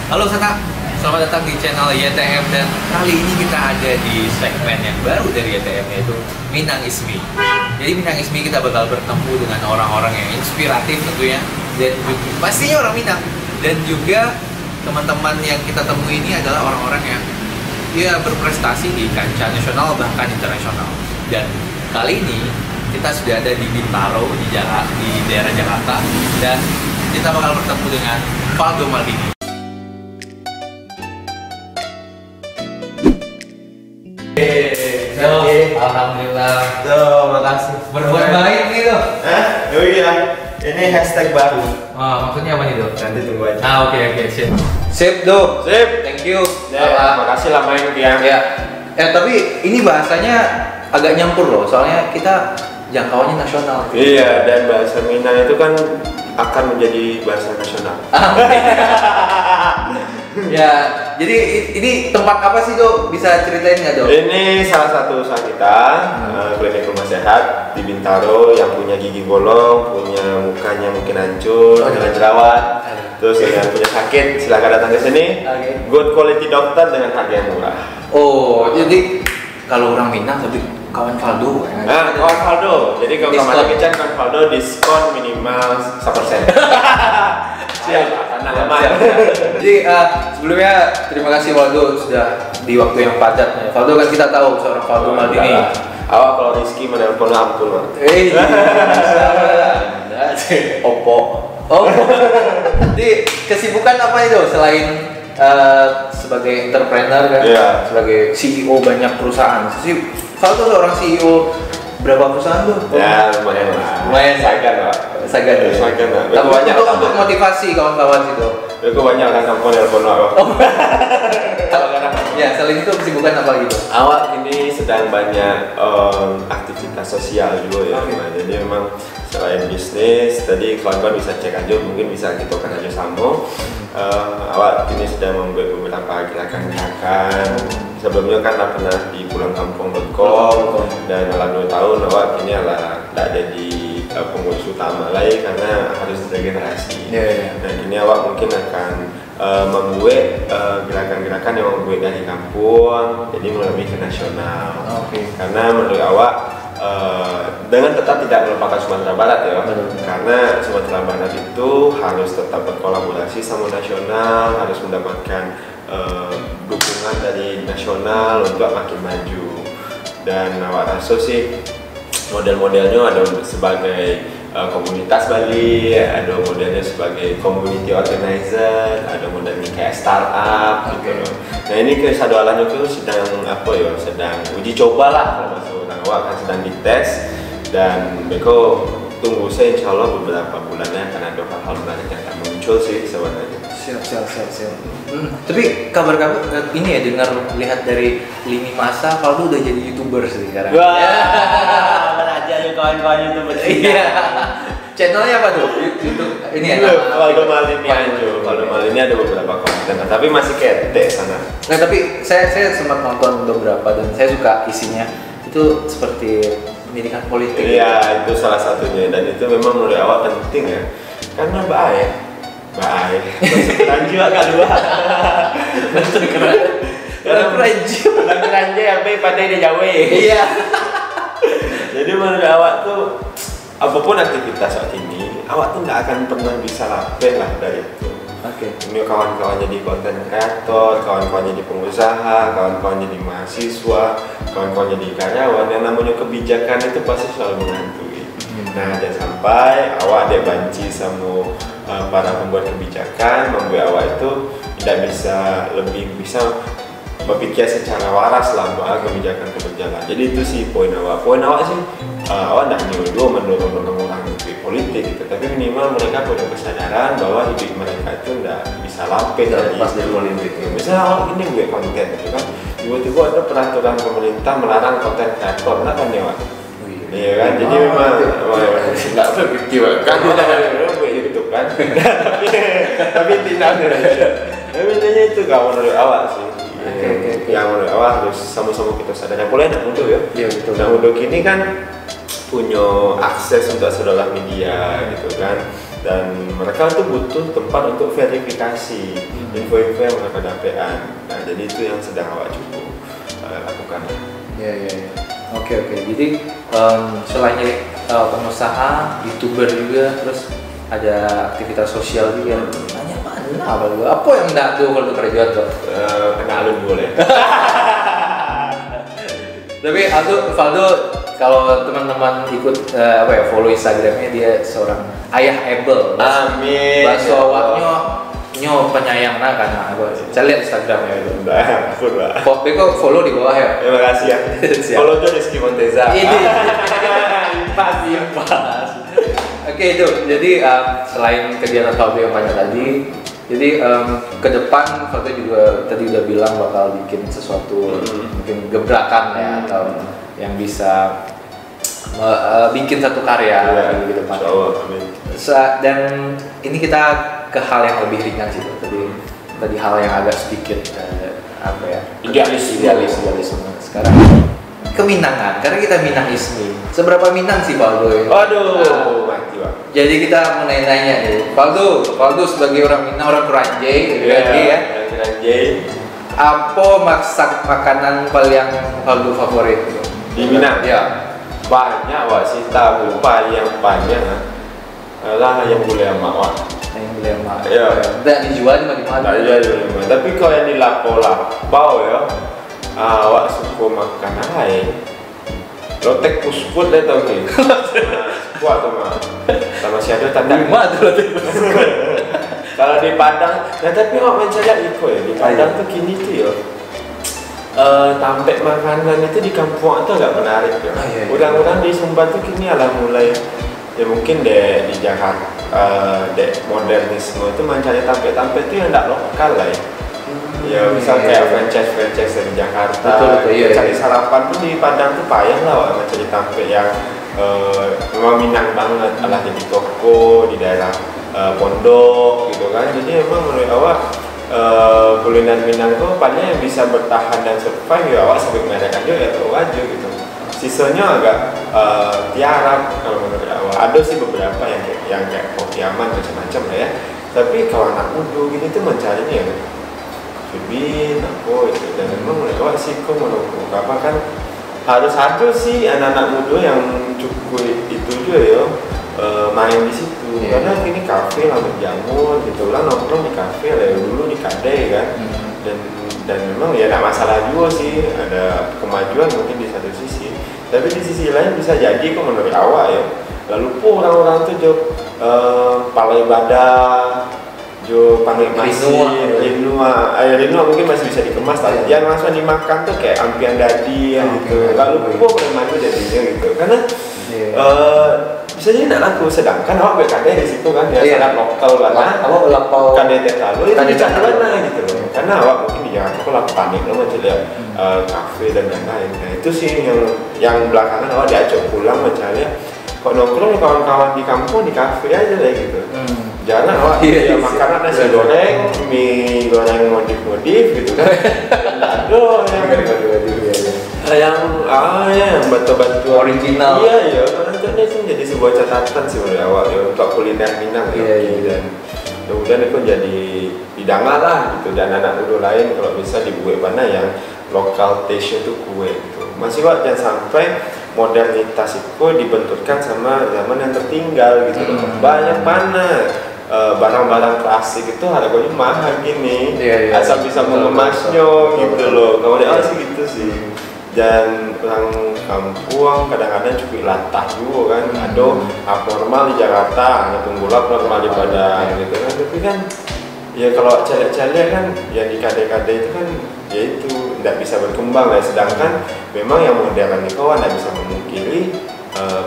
Halo Saka, selamat datang di channel YTM dan kali ini kita ada di segmen yang baru dari YTM yaitu Minang Ismi. Jadi Minang Ismi kita bakal bertemu dengan orang-orang yang inspiratif tentunya dan juga, pastinya orang Minang, dan juga teman-teman yang kita temui ini adalah orang-orang yang berprestasi di kancah nasional bahkan internasional. Dan kali ini kita sudah ada di Bintaro di daerah Jakarta dan kita bakal bertemu dengan Valdo Maldini. Alhamdulillah. Makasih. Berbuat baik nih tuh. Oh iya, ini hashtag baru. Maksudnya apa nih tuh? Nanti tunggu aja. Oke, sip. Sip tuh. Sip. Thank you. Makasih lah main Kian. Ya. Tapi ini bahasanya agak nyampur loh, soalnya kita jangkauannya nasional. Iya, dan bahasa Minang itu kan akan menjadi bahasa nasional. Ya, jadi ini tempat apa sih Dok? Bisa ceritain nggak Dok? Ini salah satu usaha kita, klinik rumah sehat di Bintaro yang punya gigi bolong, punya mukanya mungkin hancur, dengan jerawat, terus yang punya sakit, silakan datang ke sini. Good quality dokter dengan harga yang murah. Oh, jadi kalau orang Minang tapi kawan Valdo. Kawan Valdo. Jadi kalau kamu Kican kawan Valdo diskon minimal 1%. Siap. Jadi sebelumnya terima kasih Valdo sudah di waktu yang padat. Valdo kan kita tahu seorang Valdo Maldini. Awak kalau Rizky menelpon ampun. Oppo. Oh. Jadi kesibukan apa itu selain sebagai entrepreneur kan? Yeah. Sebagai CEO banyak perusahaan. Valdo seorang CEO berapa perusahaan tuh? Ya lumayan lah. Lumayan. Sagan lah. Tapi banyak untuk motivasi kawan-kawan itu. Itu banyak kan kamu nelpon awak. Ya, selain itu kesibukan apa gitu? Awak ini sedang banyak aktivitas sosial juga ya. Jadi memang selain bisnis, tadi kawan-kawan bisa cek aja, mungkin bisa kita kan aja sama. Awak ini sedang membuat beberapa gerakan-gerakan. Sebelumnya kan pernah di pulangkampung.com dan dalam 2 tahun awak ini adalah tidak ada di pengurus utama lagi karena harus regenerasi. Dan kini awak mungkin akan membuat gerakan-gerakan yang membuat dari kampung jadi lebih ke nasional. Karena menurut awak dengan tetap tidak melupakan Sumatera Barat ya, karena Sumatera Barat itu harus tetap berkolaborasi sama nasional, harus mendapatkan dukungan dari nasional untuk makin maju. Dan awak rasa sih model-modelnya ada sebagai komunitas Bali, ada modelnya sebagai community organizer, ada modelnya kayak startup gitu loh. Nah ini kesadarannya itu sedang sedang uji coba lah kalau bahasa orang awak kan sedang dites dan beko tunggu saya insya Allah beberapa bulannya akan ada hal-hal menarik yang akan muncul sih sebenarnya. Siap. Tapi kabar-kabar ini ya dengar lihat dari lini masa Valdo udah jadi YouTuber sekarang. Wah, belajar kawan-kawan YouTuber. Iya. Channelnya apa tuh? YouTube ini ya. Valdo Maldini aja. Valdo Maldini ada beberapa konten, tapi masih ketek sana. Nah, tapi saya sempat nonton beberapa dan saya suka isinya. Itu seperti pendidikan politik. Iya, itu salah satunya dan itu memang menurut awak penting ya. Karena baik. Dan juga kedua. Karena keranja sampai pandai dia jauh. Iya. Jadi menurut awak tuh apapun aktivitas saat ini, awak tuh nggak akan pernah bisa lapeh lah dari itu. Ini kawan-kawan jadi konten kreator, kawan-kawan jadi pengusaha, kawan-kawan jadi mahasiswa, kawan-kawan jadi karyawan. Yang namanya kebijakan itu pasti selalu menghantui. Nah, jangan sampai awak ada banci sama para pembuat kebijakan membuat awak itu tidak lebih bisa berpikir secara waras lah bahwa kebijakan itu berjalan. Jadi itu sih poin awak. Poin awak sih awak tidak nyuruh mendorong orang di politik gitu, tapi minimal mereka punya kesadaran bahwa hidup mereka itu tidak bisa lapis dari politik. Misalnya awak ini buat konten gitu kan, tiba-tiba ada peraturan pemerintah melarang konten kreator, nah kan ya Wak? Iya kan, jadi memang tidak berpikir kan buat YouTube kan, tapi tidak Indonesia. Tapi intinya itu kalau menurut awak sih. Yang menurut awak harus sama-sama kita sadar. Yang boleh nak mundur ya. Iya betul. Nah mundur kini kan punya akses untuk saudara media gitu kan. dan mereka tuh butuh tempat untuk verifikasi info-info yang mereka dapatkan. Nah, jadi itu yang sedang awak cukup lakukan. Ya. Oke. Jadi selain jadi pengusaha, YouTuber juga, terus ada aktivitas sosial juga. Banyak mana? Apa yang enggak tuh kalau kerja tuh? Kena alun boleh. Tapi Valdo kalau teman-teman ikut follow Instagramnya, dia seorang ayah able. Amin. Bahasa awaknya nyo penyayang karena saya lihat Instagramnya itu. Ampun lah. Beko follow di bawah ya. Terima kasih ya. Siap. Follow tuh Rizky Monteza. Ini pas. Oke itu. Jadi selain kegiatan Valdo yang banyak tadi, jadi ke depan Valdo juga tadi udah bilang bakal bikin sesuatu mungkin gebrakan ya, atau yang bisa bikin satu karya di depan. Amin. Dan ini kita ke hal yang lebih ringan sih. Tadi hal yang agak sedikit idealisme. Sekarang keminangan, karena kita Minang Ismi. Seberapa Minang sih Valdo ya? Waduh, mati Pak. Jadi kita mau nanya nih, Valdo sebagai orang Minang, orang Keranjai, ya. Keranjai. Apa masak makanan paling Valdo favorit Di Minang? Ya. Banyak Wak, sih tahu paling banyak lah yang boleh sama Wak. Yang boleh sama. Iya. Dan dijual di mana-mana. Iya. Tapi kalau yang di lapau ya, Wak suka makan lain. Lotek pusput deh tau ni. Kuat tu mah. Sama si ada tanda. Lima tu lotek pusput. Kalau di Padang, tapi Wak mencari ikut ya. Di Padang tu kini tu ya. Tampek makanan itu di kampung itu agak menarik ya. Udang-udang di Sumbar tuh kini mulai ya mungkin di Jakarta modernisme itu mencari tampek-tampek itu yang tidak lokal lah ya. Ya misal kayak franchise dari Jakarta. Betul, iya. Cari sarapan pun di Padang tuh payah lah mencari tampek yang memang Minang banget, alah di toko di daerah Pondok gitu kan. Jadi emang menurut awak kuliner Minang tuh paling yang bisa bertahan dan survive ya awak sampai mereka juga ya tahu aja gitu. Sisanya agak tiarap kalau menurut awak. Ada sih beberapa yang kayak kopi aman macam-macam lah ya. Tapi kalau anak muda gini tuh mencarinya ya Bibin, apa itu, dan memang menurut awak sih kok menurut apa kan harus ada sih anak-anak muda yang cukup itu juga ya main di situ. Karena kini kafe lah menjamur gitu lah, nongkrong di kafe lah dulu di Kadai kan. Dan memang ya tidak masalah juga sih, ada kemajuan mungkin di satu sisi, tapi di sisi lain bisa jadi kok menurut awak ya lalu orang-orang tuh jo palai ibadah jo panik masih rinua mungkin masih bisa dikemas lah. Yang langsung dimakan tuh kayak ampian dadi gitu. Lalu memang itu jadinya gitu. Karena bisa jadi tidak laku. Sedangkan awak berkadai di situ kan ya sangat lokal karena awak melampau kadai lalu itu bisa mana gitu loh. Karena awak mungkin di Jakarta kok laku panik lo macam lihat kafe dan lain-lain. Nah itu sih yang belakangan awak diajak pulang mencari kok nongkrong kawan-kawan di kampung di kafe aja lah gitu. Jangan awak makanan nasi goreng, mie goreng modif-modif gitu kan. Aduh yang batu-batu original. Iya. Karena itu menjadi sebuah catatan sih menurut awak ya untuk kuliner Minang ya. Dan kemudian itu jadi hidangan lah gitu. Dan anak muda lain kalau bisa dibuat mana yang lokal taste itu kue gitu. Masih wak jangan sampai modernitas itu dibenturkan sama zaman yang tertinggal gitu. Banyak mana barang-barang klasik itu harganya mahal gini, asal bisa mengemasnya gitu loh. Kalau dia sih gitu sih. Dan orang kampung kadang-kadang cukup latah juga kan. Ada abnormal di Jakarta, ada penggulap normal di Padang gitu kan. Tapi kan ya kalau celek-celek kan yang di kadai-kadai itu kan ya itu tidak bisa berkembang lah. Sedangkan memang yang modern itu tidak bisa memungkiri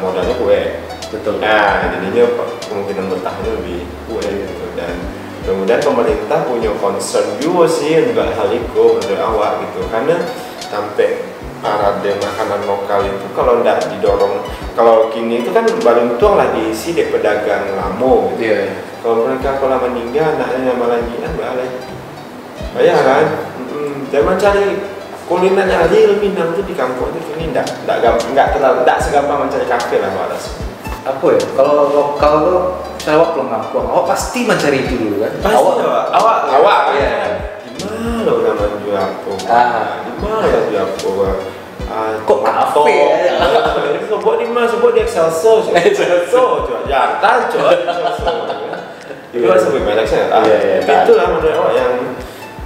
modalnya kue. Betul. Nah, jadinya kemungkinan bertahannya lebih kue gitu. Dan kemudian pemerintah punya concern juga sih juga hal itu menurut awak gitu. Karena sampai parade makanan lokal itu kalau tidak didorong, kalau kini itu kan baluntung lah diisi di pedagang lamo gitu. Kalau mereka kalau meninggal anaknya malah jian balik. Bayar kan? Jangan cari kuliner yang real Minang itu di kampung itu ini tidak segampang mencari kafe lah malas. Apa ya? Kalau lokal tuh lewat peluang. Awak pasti mencari itu dulu kan? Pasti awak ya. Gimana lo udah maju apa? Gimana maju apa? Kok kafe ya? Sebut di mana? Sebut di Excelsior. Coba jangan coba. Itu sampai banyak sih. Itulah menurut awak yang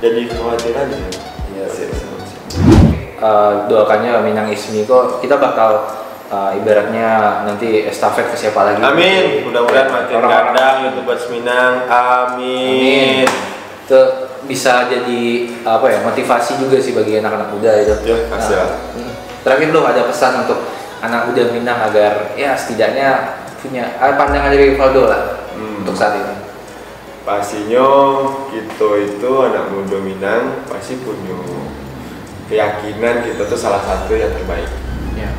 jadi kekhawatiran. Iya sih. Doakannya Minang Ismi kok kita bakal ibaratnya nanti estafet ke siapa lagi? Amin. Mudah-mudahan makin gandang YouTubers Minang. Amin. Itu bisa jadi apa ya, motivasi juga sih bagi anak-anak muda itu. Ya, kasih. Terakhir lo ada pesan untuk anak muda Minang agar ya setidaknya punya pandangan dari Valdo lah untuk saat ini. Pastinya kita itu anak muda Minang pasti punya keyakinan kita tuh salah satu yang terbaik.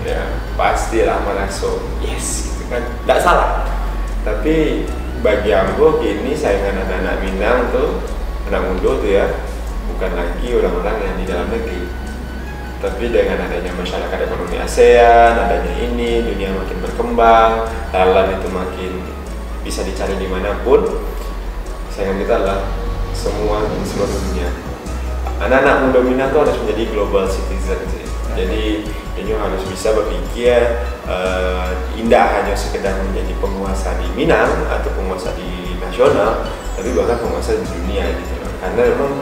Ya pastilah merasa yes gitu kan, tidak salah. Tapi bagi aku kini saingan anak-anak Minang tuh, anak muda tuh ya, bukan lagi orang-orang yang di dalam negeri, tapi dengan adanya masyarakat ekonomi ASEAN, adanya ini, dunia makin berkembang, talent itu makin bisa dicari dimanapun. Saingan kita adalah semua di seluruh dunia. Anak-anak muda Minang tuh harus menjadi global citizen sih. Jadi ini harus bisa berpikir tidak hanya sekedar menjadi penguasa di Minang atau penguasa di nasional, tapi bahkan penguasa di dunia gitu loh. Karena memang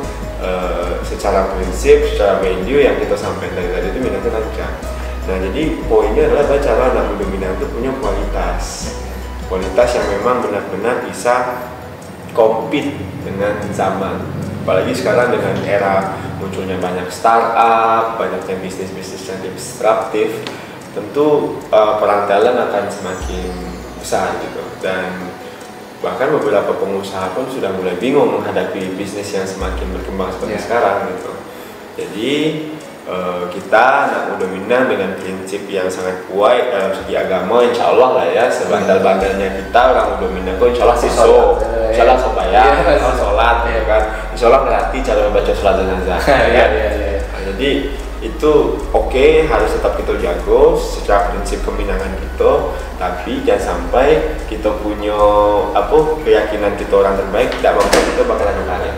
secara prinsip, secara value yang kita sampaikan dari tadi itu Minang itu rancang. Nah jadi poinnya adalah cara anak muda Minang itu punya kualitas yang memang benar-benar bisa compete dengan zaman. Apalagi sekarang dengan era munculnya banyak startup, banyaknya bisnis-bisnis yang disruptif, tentu peran talent akan semakin besar gitu. Dan bahkan beberapa pengusaha pun sudah mulai bingung menghadapi bisnis yang semakin berkembang seperti sekarang gitu. Jadi kita anak muda Minang dengan prinsip yang sangat kuat dalam segi agama, insya Allah lah ya, sebandal-bandalnya kita orang muda Minang itu insya Allah insya Allah sembahyang, sholat, ya kan, insya Allah ngerti cara membaca sholat jenazah. Jadi itu oke, harus tetap kita jago secara prinsip keminangan kita, tapi jangan sampai kita punya keyakinan kita orang terbaik tidak membuat kita bakal adu kare.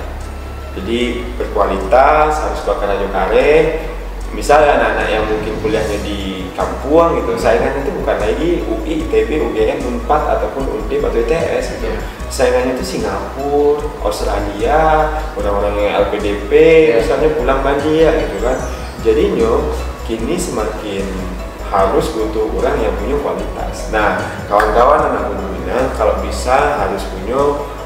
Jadi berkualitas, harus bakal adu kare. Misalnya anak-anak yang mungkin kuliahnya di kampung gitu, saingannya itu bukan lagi UI, ITB, UGM, UNPAD ataupun UNDIP atau ITS gitu. Saingannya itu Singapura, Australia, orang-orang yang LPDP, misalnya pulang mandi ya gitu kan. Jadinya kini semakin harus butuh orang yang punya kualitas. Nah, kawan-kawan anak muda Minang kalau bisa harus punya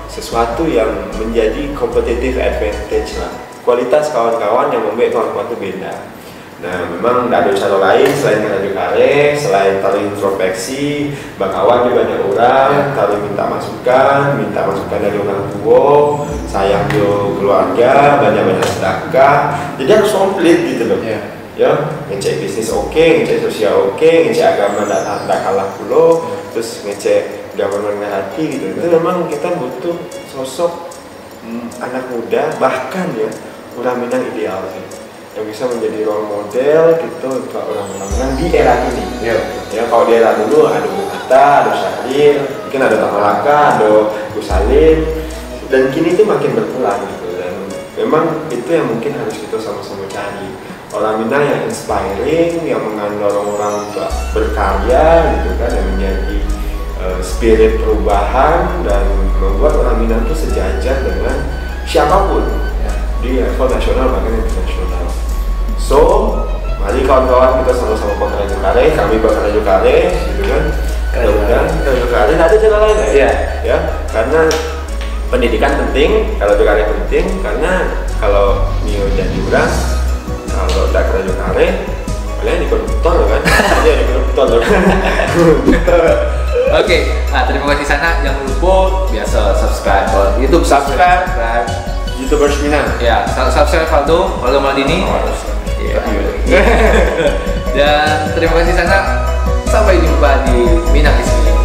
sesuatu yang menjadi competitive advantage lah. Kualitas kawan-kawan yang membuat kawan-kawan itu beda. Nah, memang tidak ada cara lain selain radio kare, selain taruh introspeksi, bakawan di banyak orang, taruh minta masukan dari orang tua, sayang ke keluarga, banyak-banyak sedekah. Jadi harus komplit gitu loh. Ya, ngecek bisnis oke, ngecek sosial oke, ngecek agama tidak kalah pula, terus ngecek government hati gitu. Itu memang kita butuh sosok anak muda, bahkan ya orang Minang ideal sih, yang bisa menjadi role model gitu untuk orang-orang Minang di era ini. Ya, kalau di era dulu ada Bung Hatta, ada Syahrir, mungkin ada Tamalaka, ada Gus Salim, dan kini itu makin berkurang gitu. Dan memang itu yang mungkin harus kita sama-sama cari. Orang Minang yang inspiring, yang mengandung orang untuk berkarya gitu kan, yang menjadi spirit perubahan dan membuat orang Minang itu sejajar dengan siapapun di level nasional bahkan internasional. So, mari kawan-kawan kita sama-sama bakal Radio Kare, kami bakal Radio Kare gitu kan. Mudah-mudahan Radio Kare ada jalan lain ya. Karena pendidikan penting, kalau Radio Kare penting, karena kalau Mio jadi orang, kalau tidak ke Radio Kare, kalian di koruptor kan? Ada di koruptor kan? Oke, terima kasih sana. Jangan lupa biasa subscribe YouTube, subscribe YouTubers Minang. Ya, subscribe Valdo Maldini. Dan terima kasih sana. Sampai jumpa di Minang Ismi.